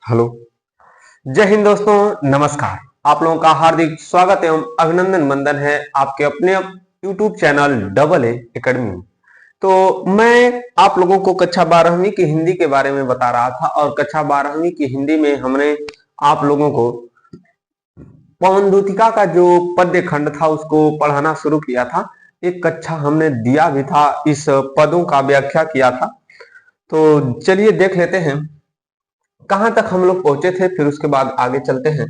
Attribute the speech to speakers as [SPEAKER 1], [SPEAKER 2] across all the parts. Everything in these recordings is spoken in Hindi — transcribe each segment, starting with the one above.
[SPEAKER 1] हेलो। जय हिंद दोस्तों, नमस्कार। आप लोगों का हार्दिक स्वागत एवं अभिनंदन वंदन है आपके अपने YouTube channel double A academy में। तो मैं आप लोगों को कक्षा 12वीं की हिंदी के बारे में बता रहा था और कक्षा 12वीं की हिंदी में हमने आप लोगों को पवन दूतिका का जो पद्य खंड था उसको पढ़ाना शुरू किया था। एक कक्षा हमने दिया भी था, इस पदों का व्याख्या किया था। तो चलिए देख लेते हैं कहाँ तक हम लोग पहुंचे थे, फिर उसके बाद आगे चलते हैं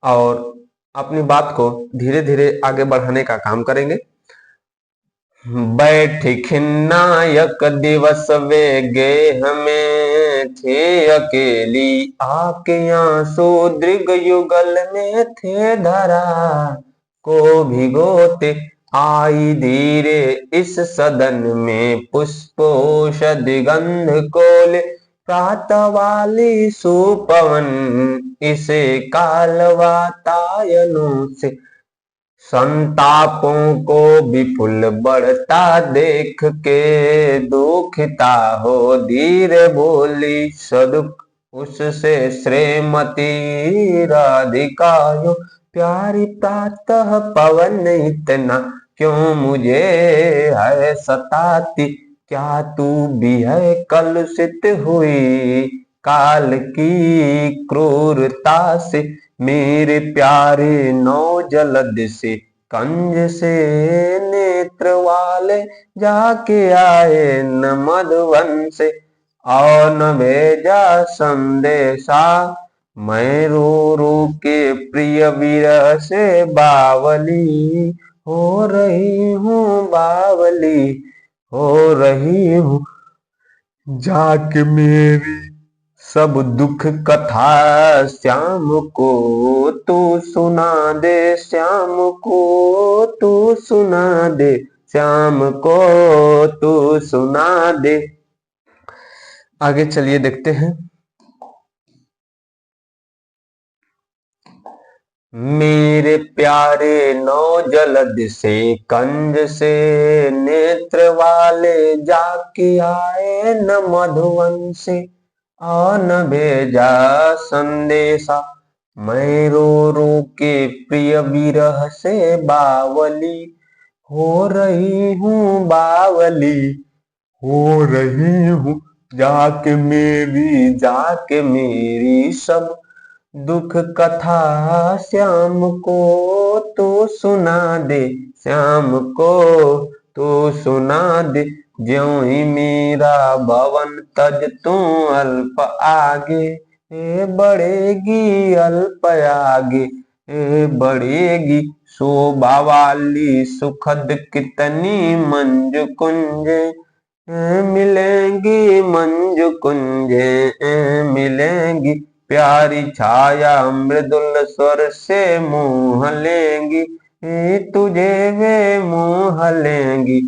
[SPEAKER 1] और अपनी बात को धीरे धीरे आगे बढ़ाने का काम करेंगे। बैठे खिन्नायक दिवस वे गे हमें थे अकेली आके आंसू दृग युगल में थे धरा को भिगोते आई धीरे इस सदन में पुष्पोषधि गंध कोले प्रातः वाली सुपवन इसे कालवातायनों से संतापों को विपुल बढ़ता देख के दुखिता हो धीरे बोली सदुख उससे श्रीमती राधिकायो प्यारी प्रातः पवन इतना क्यों मुझे है सताती क्या तू भी है कलुषित हुई काल की क्रूरता से मेरे प्यारे नौ जलद से कंज से नेत्र वाले जाके आए न मधुवन से और न भेजा संदेशा मैं रो रो के प्रिय विरह से बावली हो रही हूँ बावली हो रही हूँ जाके मेरी सब दुख कथा श्याम को तू सुना दे श्याम को तू सुना दे श्याम को तू सुना दे। आगे चलिए देखते हैं। मेरे प्यारे नौ जलद से कंज से नेत्र वाले जाके आए न मधुवन से और न भेजा संदेशा मैं रो रो के प्रिय विरह से बावली हो रही हूँ बावली हो रही हूँ जाके मेरी सब दुख कथा श्याम को तो सुना दे श्याम को तो सुना दे ज्यों ही मेरा भवन तज तू अल्प आगे ए बढ़ेगी अल्प आगे ए बढ़ेगी शोभा वाली सुखद कितनी मंजु कुंजे मिलेंगी मंजु कुंजे मिलेंगी प्यारी छाया मृदुल स्वर से मोह लेंगी तुझे वे मोह लेंगी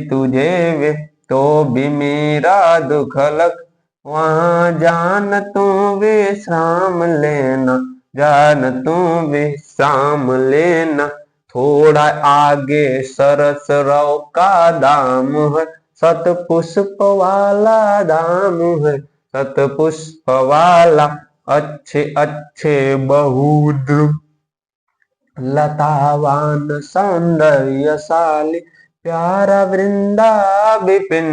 [SPEAKER 1] तुझे वे तो भी मेरा दुख लग वहाँ जान तू विश्राम लेना जान तू विश्राम लेना थोड़ा आगे सरस रव का दाम है सत पुष्प वाला दाम है सत पुष्प वाला अच्छे अच्छे बहुद्रुम लतावान सौंदर्यशाली प्यारा वृंदा विपिन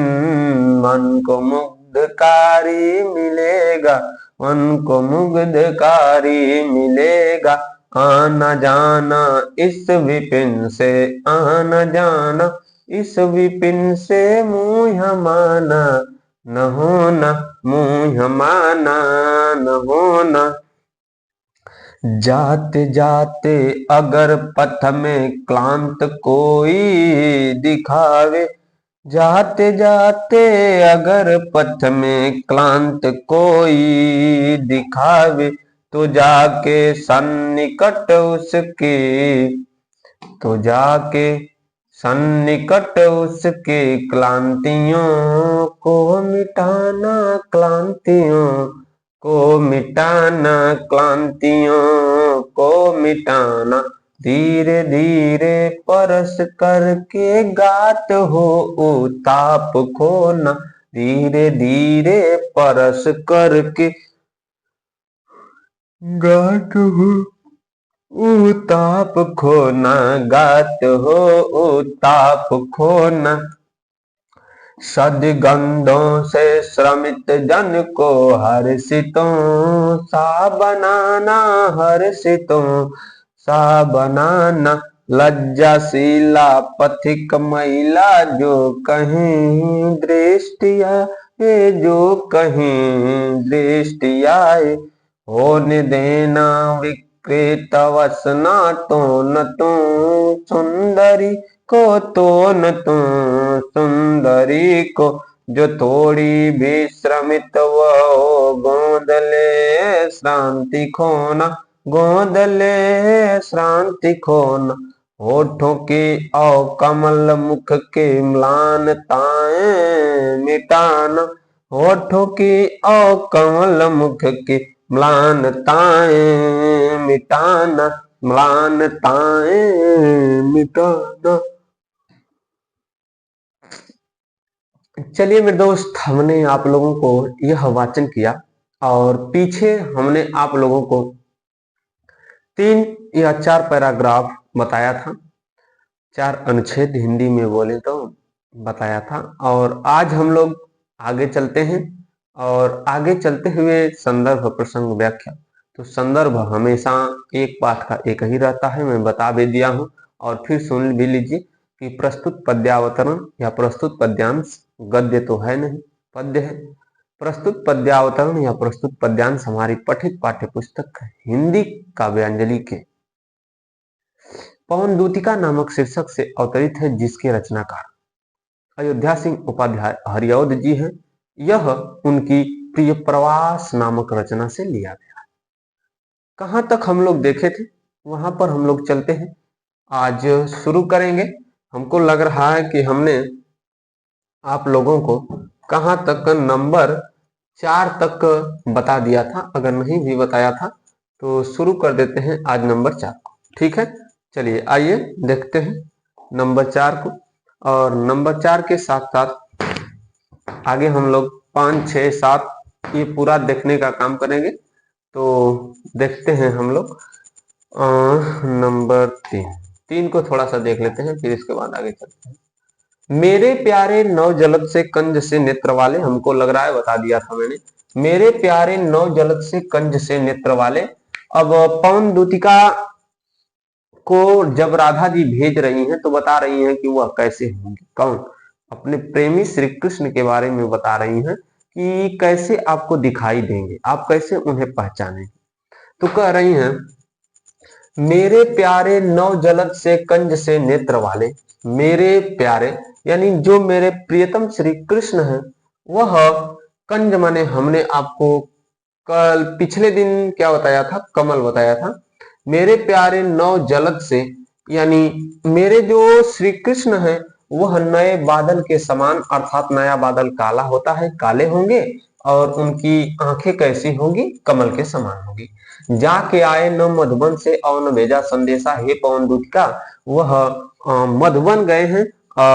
[SPEAKER 1] मन को मुग्धकारी मिलेगा मन को मुग्धकारी मिलेगा आना जाना इस विपिन से आना जाना इस विपिन से मुँह माना न होना मुँह माना न होना जाते जाते अगर पथ में क्लांत कोई दिखावे जाते जाते अगर पथ में क्लांत कोई दिखावे तो जाके सन्निकट उसके तो जाके सन्निकट उसके क्लांतियों को मिटाना क्लांतियों को मिटाना क्लांतियों को मिटाना धीरे धीरे परस करके गात हो ताप खोना धीरे धीरे परस करके गात हो उताप खोना, गात हो उताप खोना, सद्गंधों से श्रमित जन को हर्षितों सा बनाना, हर्षितों सा बनाना। लज्जाशीला पथिक महिला जो कहीं दृष्टि आए, जो कहीं दृष्टि आए, होने देना विकृत वसना तो न तू सुंदरी को, तो न तू सुंदरी को। जो थोड़ी भी श्रमित वो गोद ले श्रांति खोना, गोद ले श्रांति खोना। होठों की और कमल मुख के म्लानताएं मिटाना, होठों की और कमल मुख की म्लानताएं मिटाना, म्लानताएं मिटाना। चलिए मेरे दोस्त, हमने आप लोगों को यह वाचन किया और पीछे हमने आप लोगों को 3 या 4 पैराग्राफ बताया था, 4 अनुच्छेद हिंदी में बोले तो बताया था। और आज हम लोग आगे चलते हैं और आगे चलते हुए संदर्भ प्रसंग व्याख्या। तो संदर्भ हमेशा एक पाठ का एक ही रहता है, मैं बता भी दिया हूं। और फिर सुन भी लीजिए कि प्रस्तुत पद्यावतरण या प्रस्तुत पद्यांश गद्य तो है नहीं, पद्य है। प्रस्तुत पद्यावतरण या प्रस्तुत पद्यांश हमारी पठित पाठ्य पुस्तक हिंदी काव्यांजलि के पवन दूतिका नामक शीर्षक से अवतरित है, जिसके रचनाकार अयोध्या सिंह उपाध्याय हरिऔध जी हैं। यह उनकी प्रिय प्रवास नामक रचना से लिया गया। कहां तक हम लोग देखे थे वहां पर हम लोग चलते हैं, आज शुरू करेंगे। हमको लग रहा है कि हमने आप लोगों को कहां तक नंबर 4 तक बता दिया था, अगर नहीं भी बताया था तो शुरू कर देते हैं आज नंबर 4 को। ठीक है, चलिए आइए देखते हैं नंबर 4 को। और नंबर 4 के साथ साथ आगे हम लोग 5, 6, 7 ये पूरा देखने का काम करेंगे। तो देखते हैं हम लोग नंबर 3 को थोड़ा सा देख लेते हैं, फिर इसके बाद आगे चलते हैं। मेरे प्यारे नव जलद से कंज से नेत्र वाले, हमको लग रहा है बता दिया था मैंने। मेरे प्यारे नव जलद से कंज से नेत्र वाले। अब पवन दूतिका को जब राधा जी भेज रही हैं तो बता रही हैं कि वह कैसे होंगी, कौन, अपने प्रेमी श्री कृष्ण के बारे में बता रही हैं कि कैसे आपको दिखाई देंगे, आप कैसे उन्हें पहचानेंगे। तो कह रही हैं, मेरे प्यारे नव जलद से कंज से नेत्र वाले। मेरे प्यारे यानी जो मेरे प्रियतम श्री कृष्ण हैं, वह कंज माने हमने आपको कल पिछले दिन क्या बताया था, कमल बताया था। मेरे प्यारे नव जलद से यानी मेरे जो श्री कृष्ण हैं वह नए बादल के समान, अर्थात नया बादल काला होता है, काले होंगे और उनकी आंखें कैसी होंगी, कमल के समान होगी। जाके आए न मधुबन से और न भेजा संदेशा, हे पवन दूत का। वह मधुबन गए हैं,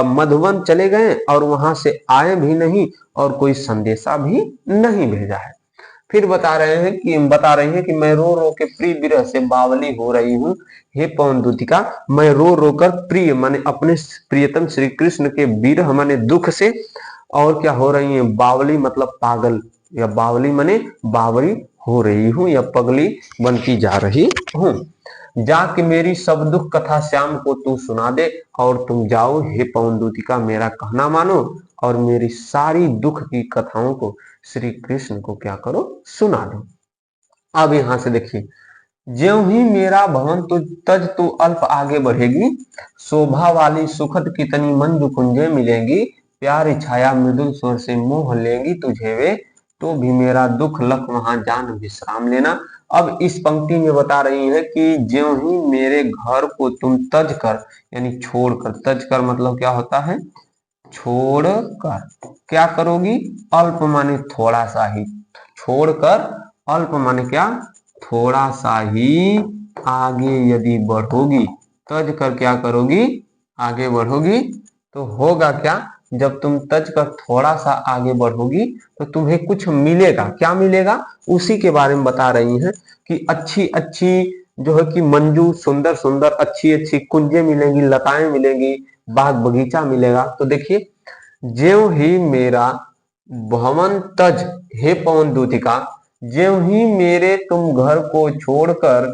[SPEAKER 1] मधुबन चले गए और वहां से आए भी नहीं और कोई संदेशा भी नहीं भेजा है। फिर बता रहे हैं कि मैं रो रो के प्रिय विरह से बावली हो रही हूँ। हे पवन दूतिका, मैं रो रो कर प्रिय माने अपने प्रियतम श्री कृष्ण के विरह माने दुख से और क्या हो रही है, बावली मतलब पागल, या बावली माने बावरी हो रही हूँ या पगली बनती जा रही हूँ। जाके मेरी सब दुख कथा श्याम को तू सुना दे और तुम जाओ हे पवन दूतिका, मेरा कहना मानो और मेरी सारी दुख की कथाओं को श्री कृष्ण को क्या करो, सुना दो। अब यहां से देखिए, ज्यों ही मेरा भवन तज तू अल्प आगे बढ़ेगी, शोभा वाली सुखद कितनी मंजू कुंजे मिलेंगी, प्यारी छाया मृदुल स्वर से मोह लेंगी तुझे वे, तो भी मेरा दुख लख वहां जान विश्राम लेना। अब इस पंक्ति में बता रही है कि ज्यों ही मेरे घर को तुम तज कर यानी छोड़कर, तज कर मतलब क्या होता है, छोड़कर क्या करोगी, अल्प माने थोड़ा सा ही, छोड़कर अल्प माने क्या, थोड़ा सा ही आगे यदि बढ़ोगी, तज कर क्या करोगी, आगे बढ़ोगी, तो होगा क्या, जब तुम तज कर थोड़ा सा आगे बढ़ोगी तो तुम्हें कुछ मिलेगा। क्या मिलेगा उसी के बारे में बता रही हैं कि अच्छी अच्छी जो है कि मंजू सुंदर सुंदर अच्छी अच्छी कुंजें मिलेंगी, लताएं मिलेंगी, बाग बगीचा मिलेगा। तो देखिए, ज्यों ही मेरा भवन तज, हे पवन दूतिका, ज्यों ही मेरे तुम घर को छोड़कर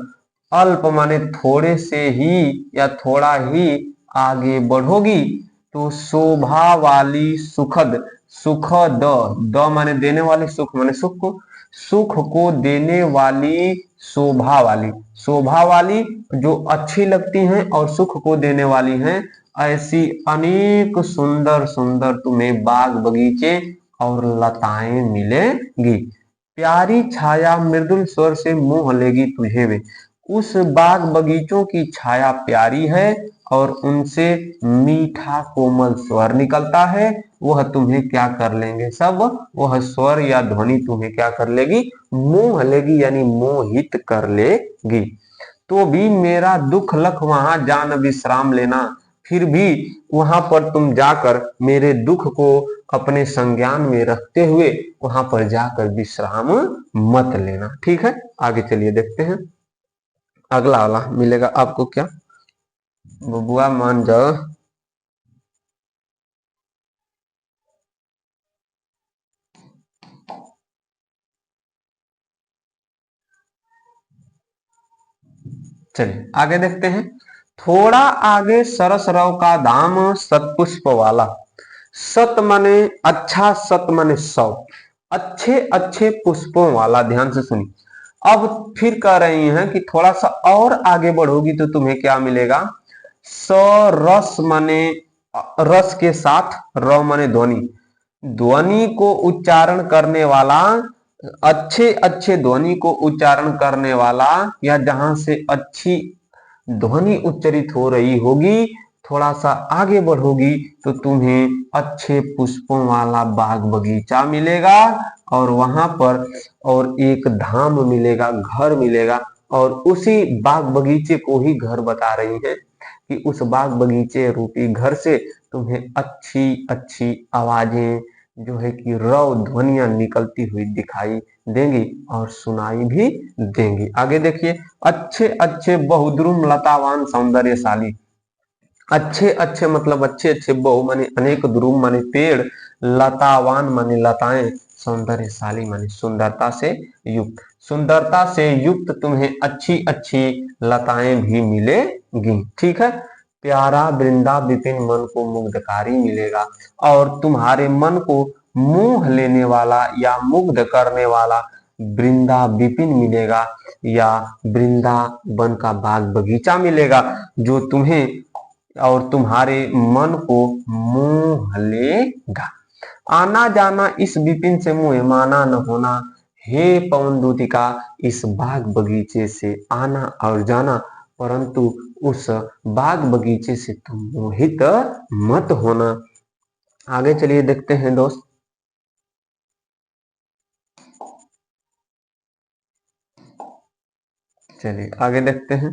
[SPEAKER 1] अल्प माने थोड़े से ही या थोड़ा ही आगे बढ़ोगी तो शोभा वाली सुखद, सुखद द माने देने वाली, सुख माने सुख को, सुख को देने वाली, शोभा वाली, शोभा वाली जो अच्छी लगती हैं और सुख को देने वाली हैं, ऐसी अनेक सुंदर सुंदर तुम्हें बाग बगीचे और लताएं मिलेंगी। प्यारी छाया मृदुल स्वर से मोह लेगी तुझे वे। उस बाग बगीचों की छाया प्यारी है और उनसे मीठा कोमल स्वर निकलता है। वह तुम्हें क्या कर लेंगे सब, वह स्वर या ध्वनि तुम्हें क्या कर लेगी, मोह लेगी यानी मोहित कर लेगी। तो भी मेरा दुख लख वहां जान विश्राम लेना, फिर भी वहां पर तुम जाकर मेरे दुख को अपने संज्ञान में रखते हुए वहां पर जाकर विश्राम मत लेना। ठीक है, आगे चलिए देखते हैं अगला वाला मिलेगा आपको क्या। बबुआ मान जाओ। चलिए आगे देखते हैं। थोड़ा आगे सरस रव का धाम सतपुष्प वाला। सत माने अच्छा, सत माने सौ, अच्छे अच्छे पुष्पों वाला। ध्यान से सुनिए, अब फिर कह रही हैं कि थोड़ा सा और आगे बढ़ोगी तो तुम्हें क्या मिलेगा। स रस माने रस के साथ, र माने ध्वनि, ध्वनि को उच्चारण करने वाला, अच्छे अच्छे ध्वनि को उच्चारण करने वाला, या जहां से अच्छी ध्वनि उच्चरित हो रही होगी, थोड़ा सा आगे बढ़ोगी तो तुम्हें अच्छे पुष्पों वाला बाग बगीचा मिलेगा और वहां पर और एक धाम मिलेगा, घर मिलेगा। और उसी बाग बगीचे को ही घर बता रही है कि उस बाग बगीचे रूपी घर से तुम्हें अच्छी अच्छी आवाजें जो है कि रव ध्वनियां निकलती हुई दिखाई देंगी और सुनाई भी देंगी। आगे देखिए, अच्छे अच्छे बहुद्रुम लतावान सौंदर्यशाली। अच्छे अच्छे मतलब अच्छे अच्छे, बहु माने अनेक, द्रुम माने पेड़, लतावान माने लताएं, सौंदर्यशाली माने सुंदरता से युक्त। सुंदरता से युक्त तुम्हें अच्छी अच्छी लताएं भी मिलेगी। ठीक है, प्यारा वृंदा विपिन मन को मुग्धकारी मिलेगा और तुम्हारे मन को मोह लेने वाला या मुग्ध करने वाला वृंदा विपिन मिलेगा या वृंदावन का बाग बगीचा मिलेगा जो तुम्हें और तुम्हारे मन को मोह लेगा। आना जाना इस विपिन से मुहे माना न होना। हे पवन दूतिका, इस बाग बगीचे से आना और जाना, परंतु उस बाग बगीचे से तुम मोहित मत होना। आगे चलिए देखते हैं दोस्त। चलिए आगे देखते हैं।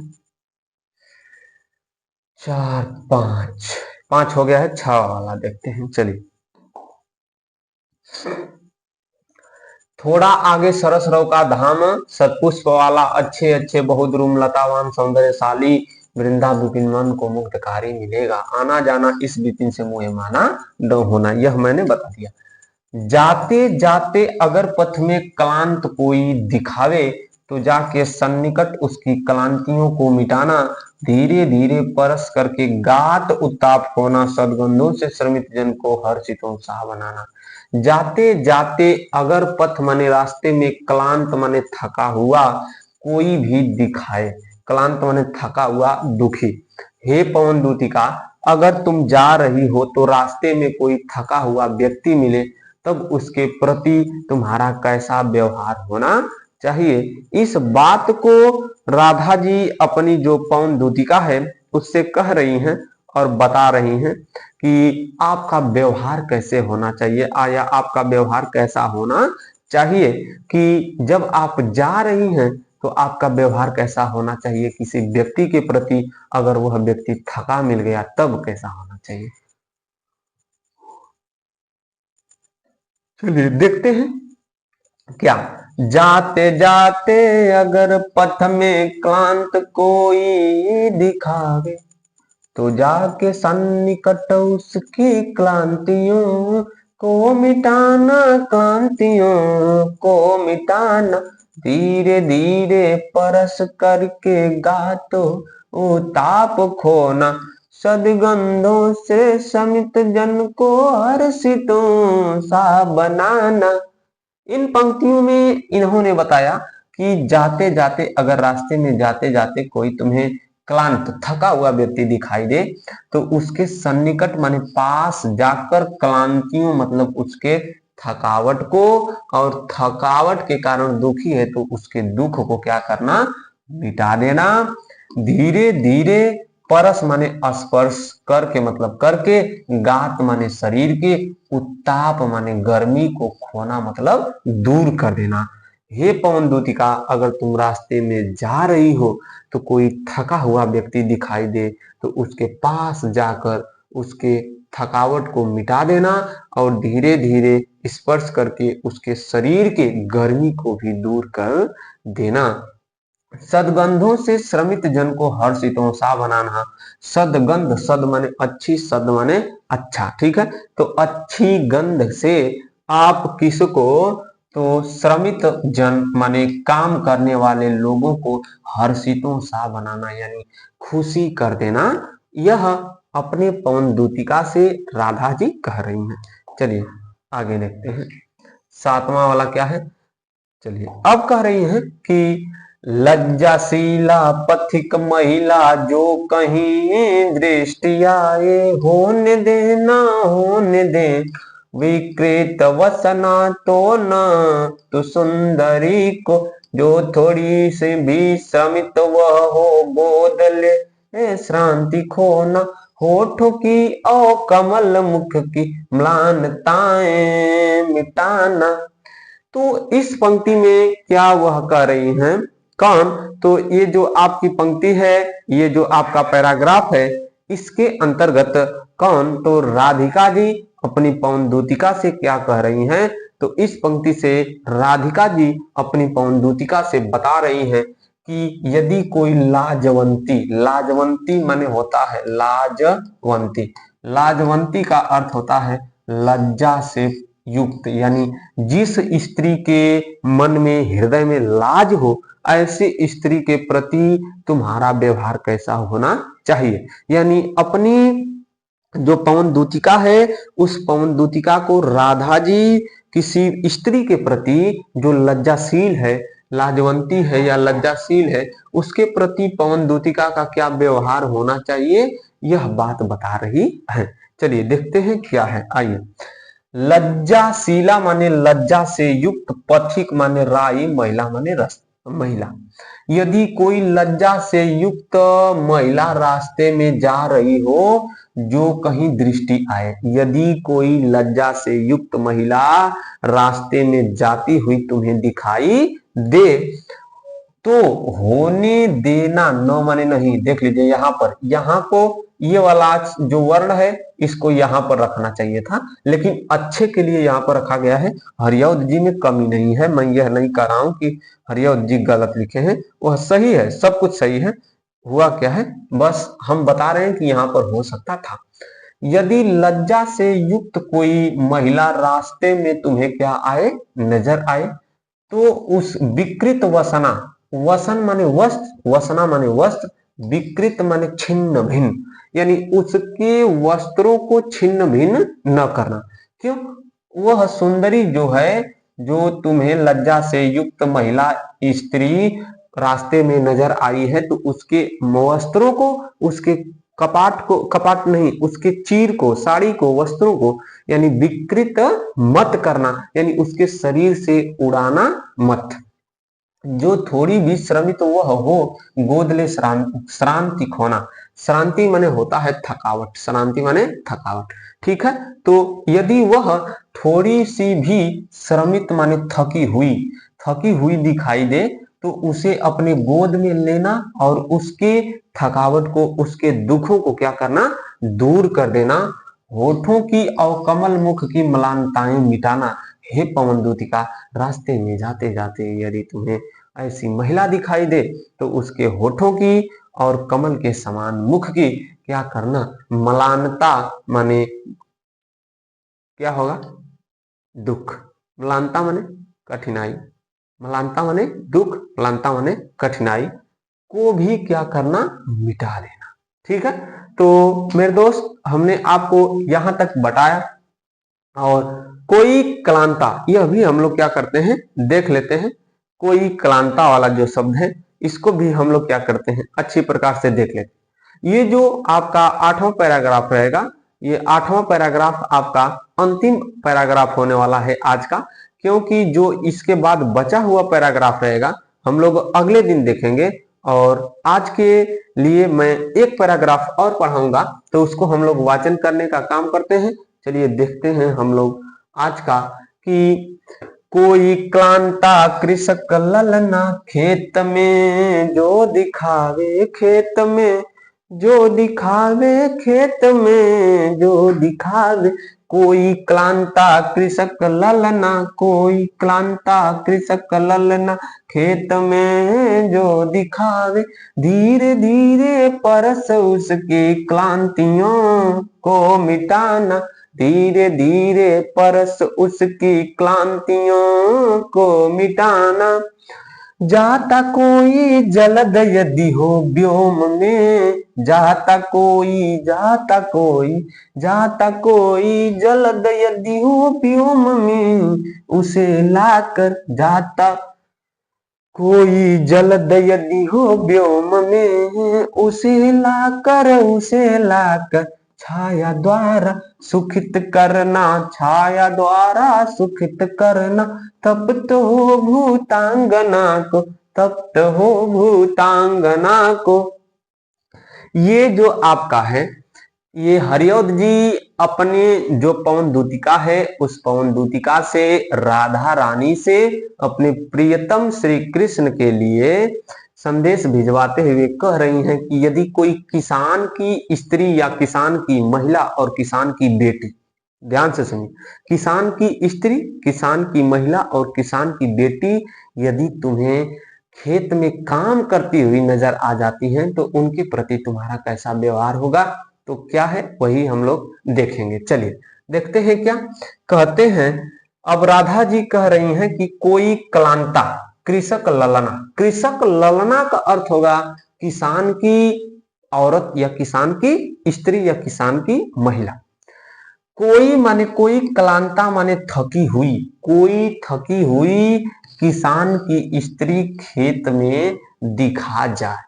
[SPEAKER 1] चार पांच, पांच हो गया है, छह वाला देखते हैं। चलिए, थोड़ा आगे सरस रव का धाम सतपुष्प वाला, अच्छे अच्छे बहुद्रुम लतावान सौंदर्यशाली वृंदा विपिन मन को मुग्धकारी मिलेगा। आना जाना इस विपिन से मुहे माना न होना, यह मैंने बता दिया। जाते जाते अगर पथ में क्लांत कोई दिखावे तो जाके सन्निकट उसकी क्लांतियों को मिटाना। धीरे धीरे परस करके गात उत्ताप होना, सदगंधों से श्रमित जन को हर्षित उत्साह बनाना। जाते जाते अगर पथ माने रास्ते में, क्लांत माने थका हुआ, कोई भी दिखाए, क्लांत माने थका हुआ, दुखी। हे पवन दूतिका, अगर तुम जा रही हो तो रास्ते में कोई थका हुआ व्यक्ति मिले तब उसके प्रति तुम्हारा कैसा व्यवहार होना चाहिए। इस बात को राधा जी अपनी जो पवन दूतिका है उससे कह रही हैं और बता रही हैं कि आपका व्यवहार कैसे होना चाहिए, या आपका व्यवहार कैसा होना चाहिए कि जब आप जा रही हैं तो आपका व्यवहार कैसा होना चाहिए किसी व्यक्ति के प्रति, अगर वह व्यक्ति थका मिल गया तब कैसा होना चाहिए। चलिए देखते हैं क्या। जाते जाते अगर पथ में क्लांत कोई दिखावे, तो जाके सन्निकट उसकी क्लांतियों को मिटाना, क्लांतियों को मिटाना। धीरे धीरे परस करके गातो ओ ताप खोना, सदगंधों से समित जन को हर्षितों सा बनाना। इन पंक्तियों में इन्होंने बताया कि जाते जाते, अगर रास्ते में जाते जाते कोई तुम्हें क्लांत थका हुआ व्यक्ति दिखाई दे, तो उसके सन्निकट माने पास जाकर क्लांतियों मतलब उसके थकावट को, और थकावट के कारण दुखी है तो उसके दुख को क्या करना, मिटा देना। धीरे धीरे, परस माने स्पर्श करके मतलब करके, गात माने शरीर के, उत्ताप माने गर्मी को खोना मतलब दूर कर देना। हे पवन दूतिका, अगर तुम रास्ते में जा रही हो तो कोई थका हुआ व्यक्ति दिखाई दे तो उसके पास जाकर उसके थकावट को मिटा देना, और धीरे धीरे स्पर्श करके उसके शरीर के गर्मी को भी दूर कर देना। सदगंधों से श्रमित जन को हर्षितों सा बनाना। सदगंध, सद माने अच्छी, सद माने अच्छा, ठीक है। तो अच्छी गंध से आप किसको, तो श्रमित जन माने काम करने वाले लोगों को हर्षितों सा बनाना यानी खुशी कर देना। यह अपने पवन दूतिका से राधा जी कह रही हैं। चलिए आगे देखते हैं, सातवां वाला क्या है। चलिए अब कह रही हैं कि लज्जाशीला पथिक महिला जो कहीं दृष्टि आए, होने देना होने दे विकृत वसना, तो न तो सुंदरी को जो थोड़ी सी भी श्रमित वह हो गोद ले श्रांति खोना। होठों की और कमल मुख की म्लानताएं मिटाना। तो इस पंक्ति में क्या वह कह रही हैं, कौन, तो ये जो आपकी पंक्ति है, ये जो आपका पैराग्राफ है, इसके अंतर्गत कौन, तो राधिका जी अपनी पवन दूतिका से क्या कह रही हैं। तो इस पंक्ति से राधिका जी अपनी पवन दूतिका से बता रही हैं कि यदि कोई लाजवंती, लाजवंती माने होता है लाजवंती, लाजवंती का अर्थ होता है लज्जा से युक्त, यानी जिस स्त्री के मन में, हृदय में लाज हो, ऐसी स्त्री के प्रति तुम्हारा व्यवहार कैसा होना चाहिए। यानी अपनी जो पवन दूतिका है, उस पवन दूतिका को राधा जी किसी स्त्री के प्रति जो लज्जाशील है, लाजवंती है या लज्जाशील है, उसके प्रति पवन दूतिका का क्या व्यवहार होना चाहिए, यह बात बता रही है। चलिए देखते हैं क्या है, आइए। लज्जाशीला माने लज्जा से युक्त, पथिक माने राई, महिला माने महिला। यदि कोई लज्जा से युक्त महिला रास्ते में जा रही हो, जो कहीं दृष्टि आए, यदि कोई लज्जा से युक्त महिला रास्ते में जाती हुई तुम्हें दिखाई दे, तो होने देना, न माने नहीं। देख लीजिए यहाँ पर, यहाँ को ये वाला जो वर्ण है इसको यहाँ पर रखना चाहिए था, लेकिन अच्छे के लिए यहाँ पर रखा गया है। हरियौध जी में कमी नहीं है, मैं यह नहीं कह रहा हूं कि हरियौध जी गलत लिखे हैं, वह सही है, सब कुछ सही है। हुआ क्या है, बस हम बता रहे हैं कि यहाँ पर हो सकता था। यदि लज्जा से युक्त कोई महिला रास्ते में तुम्हें क्या आए, नजर आए, तो उस विकृत वसना, वसन माने वस्त्र, वसना माने वस्त्र, विकृत माने छिन्न भिन्न, यानी उसके वस्त्रों को छिन्न भिन्न न करना। क्यों, वह सुंदरी जो है, जो तुम्हें लज्जा से युक्त महिला स्त्री रास्ते में नजर आई है, तो उसके वस्त्रों को, उसके कपाट को, कपाट नहीं, उसके चीर को, साड़ी को, वस्त्रों को यानी विकृत मत करना, यानी उसके शरीर से उड़ाना मत। जो थोड़ी भी श्रमित तो वह हो गोद ले श्रांति खोना। श्रांति माने होता है थकावट, श्रांति माने थकावट, ठीक है। तो यदि वह थोड़ी सी भी श्रमित माने थकी हुई दिखाई दे, तो उसे अपने गोद में लेना और उसके थकावट को, उसके दुखों को क्या करना, दूर कर देना। होठों की और कमल मुख की म्लानताएं मिटाना, हे पवन दूतिका, रास्ते में जाते जाते यदि तुम्हें ऐसी महिला दिखाई दे तो उसके होठों की और कमल के समान मुख की क्या करना, मलानता माने क्या होगा, दुख। मलानता माने कठिनाई, मलानता माने दुख, मलानता माने कठिनाई को भी क्या करना, मिटा देना। ठीक है, तो मेरे दोस्त हमने आपको यहां तक बताया, और कोई क्लांता यह भी हम लोग क्या करते हैं, देख लेते हैं। कोई क्लांता वाला जो शब्द है इसको भी हम लोग क्या करते हैं, अच्छी प्रकार से देख लेते हैं। ये जो आपका 8वां पैराग्राफ रहेगा, ये 8वां पैराग्राफ आपका अंतिम पैराग्राफ होने वाला है आज का, क्योंकि जो इसके बाद बचा हुआ पैराग्राफ रहेगा हम लोग अगले दिन देखेंगे। और आज के लिए मैं एक पैराग्राफ और पढ़ाऊंगा, तो उसको हम लोग वाचन करने का काम करते हैं। चलिए देखते हैं हम लोग आज का, कि कोई क्लांता कृषक ललना खेत में जो दिखावे, खेत में जो दिखावे, खेत में जो दिखावे। कोई क्लांता कृषक ललना, कोई क्लांता कृषक ललना खेत में जो दिखावे। धीरे धीरे परस उसकी क्लांतियों को मिटाना, धीरे धीरे परस उसकी क्लांतियों को मिटाना। जाता कोई जलद यदि हो व्योम में, जाता कोई, जाता कोई, जाता कोई जलद यदि हो व्योम में, उसे लाकर, जाता कोई जलद यदि हो व्योम में, उसे लाकर छाया द्वारा सुखित करना, छाया द्वारा सुखित करना। तप्त हो भूतांगना को, तप्त हो भूतांगना को। ये जो आपका है, ये हरिऔध जी अपने जो पवन दूतिका है, उस पवन दूतिका से, राधा रानी से अपने प्रियतम श्री कृष्ण के लिए संदेश भिजवाते हुए कह रही हैं कि यदि कोई किसान की स्त्री या किसान की महिला और किसान की बेटी, ध्यान से सुनिए, किसान की स्त्री, किसान की महिला और किसान की बेटी यदि तुम्हें खेत में काम करती हुई नजर आ जाती हैं, तो उनके प्रति तुम्हारा कैसा व्यवहार होगा, तो क्या है वही हम लोग देखेंगे। चलिए देखते हैं क्या कहते हैं। अब राधा जी कह रही हैं कि कोई क्लांता कृषक ललना, कृषक ललना का अर्थ होगा किसान की औरत या किसान की स्त्री या किसान की महिला। कोई माने कोई, क्लांता माने थकी हुई, कोई थकी हुई किसान की स्त्री खेत में दिखा जाए।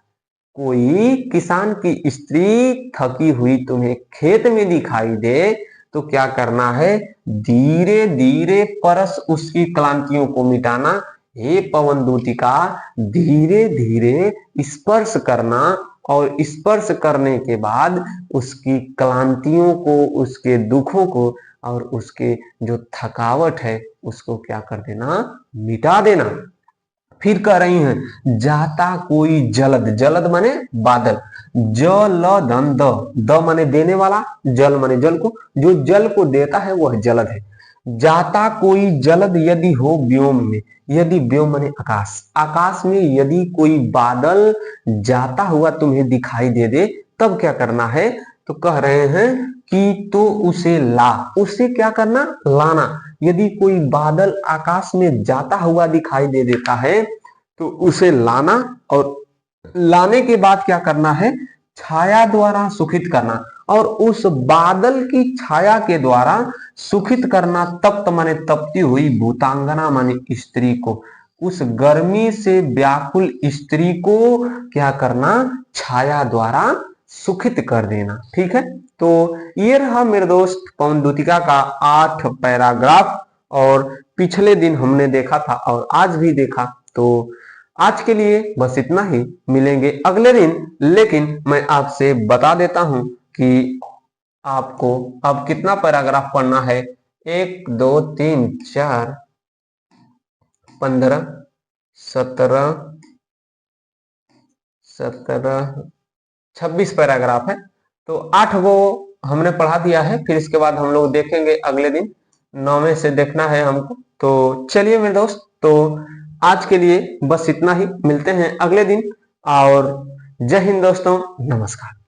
[SPEAKER 1] कोई किसान की स्त्री थकी हुई तुम्हें खेत में दिखाई दे तो क्या करना है, धीरे धीरे परस उसकी क्लांतियों को मिटाना। हे पवन दूतिका, धीरे धीरे स्पर्श करना, और स्पर्श करने के बाद उसकी क्लांतियों को, उसके दुखों को और उसके जो थकावट है उसको क्या कर देना, मिटा देना। फिर कह रही हैं जाता कोई जलद, जलद माने बादल, जलदन, द माने देने वाला, जल माने जल को, जो जल को देता है वह जलद है। जाता कोई जलद यदि हो व्योम में, यदि व्योम माने आकाश, आकाश में यदि कोई बादल जाता हुआ तुम्हें दिखाई दे दे, तब क्या करना है, तो कह रहे हैं कि तो उसे ला, उसे क्या करना, लाना। यदि कोई बादल आकाश में जाता हुआ दिखाई दे देता है तो उसे लाना, और लाने के बाद क्या करना है, छाया द्वारा सुखित करना, और उस बादल की छाया के द्वारा सुखित करना। तप्त माने तपती हुई, भूतांगना माने स्त्री को, उस गर्मी से व्याकुल स्त्री को क्या करना, छाया द्वारा सुखित कर देना। ठीक है, तो ये रहा मेरे दोस्त पवन दूतिका का 8 पैराग्राफ, और पिछले दिन हमने देखा था और आज भी देखा। तो आज के लिए बस इतना ही, मिलेंगे अगले दिन। लेकिन मैं आपसे बता देता हूं कि आपको अब कितना पैराग्राफ पढ़ना है, 1 2 3 4 15 17 26 पैराग्राफ है। तो 8 वो हमने पढ़ा दिया है, फिर इसके बाद हम लोग देखेंगे अगले दिन। 9वें से देखना है हमको, तो चलिए मेरे दोस्त, तो आज के लिए बस इतना ही। मिलते हैं अगले दिन। और जय हिंद दोस्तों, नमस्कार।